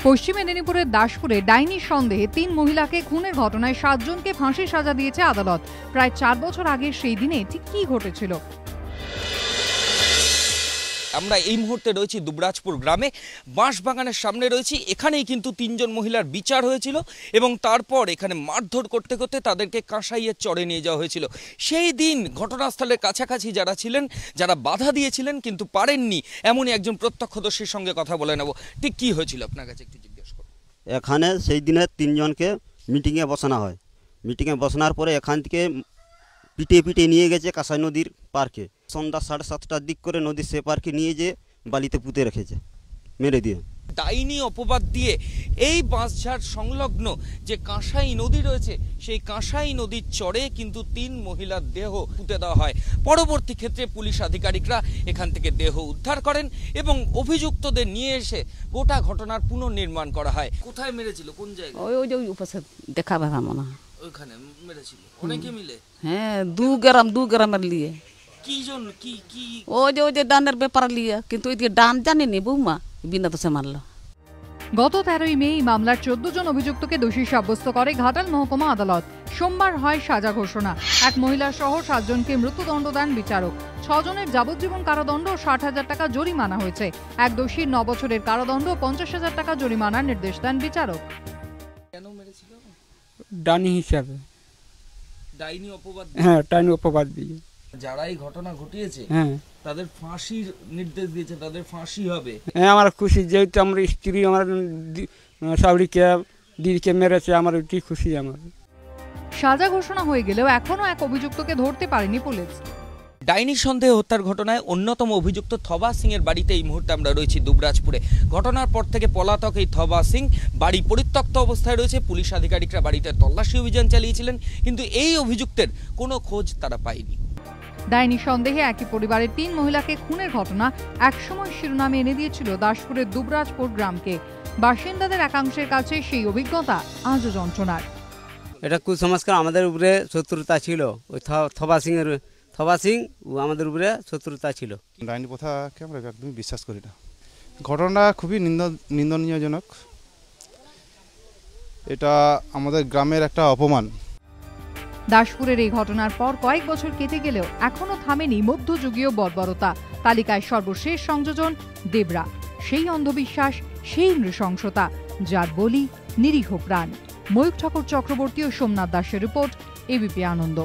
পশ্চিম মেদিনীপুরের দাসপুরে ডাইনি সন্দেহে ৩ মহিলাকে খুনের ঘটনায় ৭ জনকে ফাঁসির সাজা দিয়েছে আদালত। প্রায় ৪ বছর আগে সেই দিনে ঠিক কি ঘটেছিল? আমরা এই মুহূর্তে রয়েছি দুবরাজপুর গ্রামে, বাঁশবাগানের সামনে রয়েছি। এখানেই কিন্তু ৩ জন মহিলার বিচার হয়েছিল এবং তারপর এখানে মারধর করতে করতে তাদেরকে কাঁসাইয়ের চরে নিয়ে যাওয়া হয়েছিল। সেই দিন ঘটনাস্থলের কাছাকাছি যারা ছিলেন, যারা বাধা দিয়েছিলেন কিন্তু পারেননি, এমনই একজন প্রত্যক্ষদর্শীর সঙ্গে কথা বলে নেব। ঠিক কি হয়েছিল আপনার কাছে একটু জিজ্ঞেস করুন। এখানে সেই দিনে ৩ জনকে মিটিংয়ে বসানো হয়। মিটিংয়ে বসানোর পরে এখান থেকে পিটিয়ে নিয়ে গেছে কাঁসাই নদীর পার্কে। সন্ধ্যা 7:30টার দিক করে নদীর সে পার্কে নিয়ে যেয়ে বালিতে পুঁতে রেখেছে, মেরে দিয়ে। ডাইনি অপবাদ দিয়ে এই বাঁশঝাড় সংলগ্ন যে কাঁসাই নদী রয়েছে, সেই কাঁসাই নদীর চরে কিন্তু ৩ মহিলার দেহ পুঁতে দেওয়া হয়। পরবর্তী ক্ষেত্রে পুলিশ আধিকারিকরা এখান থেকে দেহ উদ্ধার করেন এবং অভিযুক্তদের নিয়ে এসে গোটা ঘটনার পুনর্নির্মাণ করা হয়। কোথায় মেরেছিল, কোন জায়গায়? ওই যে উপসে দেখা ব্যথা মনে হয় ওইখানে মেরেছিল অনেকে মিলে। হ্যাঁ, 2 গ্রামের লিয়ে। কি জন্য? কি ওই যে ডানের ব্যাপার লিয়ে, কিন্তু ওই ডান জানেনি বৌমা, বিনা দোষে মারলো। গত 13ই মে এই মামলার 14 জন অভিযুক্তকে দোষী সাব্যস্ত করে ঘাটাল মহকুমা আদালত। সোমবার হয় সাজা ঘোষণা। এক মহিলা সহ 7 জনকে মৃত্যুদণ্ড দেন বিচারক। 6 জনের যাবজ্জীবন কারাদণ্ড ও 60,000 টাকা জরিমানা হয়েছে। এক দোষীর 9 বছরের কারাদণ্ড ও 50,000 টাকা জরিমানার নির্দেশ দেন বিচারক। কেন মেরেছিল? ডাইনি হিসাবে। ডাইনি অপবাদ? হ্যাঁ, ডাইনি অপবাদ দিয়ে। যারা এই ঘটনা ঘটিয়েছে তাদের ফাঁসির নির্দেশ দিয়েছে, তাদের ফাঁসি হবে। হ্যাঁ, আমার খুশি, যেহেতু আমার স্ত্রী আমার শাশুড়িকে দিদিকে মেরেছে, আমার অতি খুশি। আমার সাজা ঘোষণা হয়ে গেলেও এখনো এক অভিযুক্তকে ধরতে পারেনি পুলিশ। ডাইনি সন্দেহে হত্যার ঘটনায় অন্যতম অভিযুক্ত থবা সিং এর বাড়িতে এই মুহূর্তে আমরা রয়েছি দুবরাজপুরে। ঘটনার পর থেকে পলাতক এই থবা সিং বাড়ি পরিত্যক্ত অবস্থায় রয়েছে। পুলিশ আধিকারিকরা বাড়িতে তল্লাশি অভিযান চালিয়েছিলেন, কিন্তু এই অভিযুক্তের কোনো খোঁজ তারা পায়নি। ডাইনি সন্দেহে একই পরিবারের 3 মহিলাকে খুনের ঘটনা একসময় শিরোনামে এনে দিয়েছিল দাসপুরের দুবরাজপুর গ্রামকে। বাসিন্দাদের একাংশের কাছে সেই অভিজ্ঞতা আজও যন্ত্রণার। এটা কুসংস্কার, আমাদের উপরে শত্রুতা ছিল। ওই থবা সিং আমাদের উপরে শত্রুতা ছিল। ডাইনি প্রথাকে আমরা একদমই বিশ্বাস করি না। ঘটনা খুবই নিন্দনীয়জনক। এটা আমাদের গ্রামের একটা অপমান। দাসপুরের এই ঘটনার পর কয়েক বছর কেটে গেলেও এখনো থামেনি মধ্যযুগীয় বর্বরতা। তালিকায় সর্বশেষ সংযোজন দেবরা, সেই অন্ধবিশ্বাস, সেই নৃশংসতা, যার বলি নিরীহ প্রাণ। ময়ূখ ঠাকুর চক্রবর্তী ও সোমনাথ দাসের রিপোর্ট, এবিপি আনন্দ।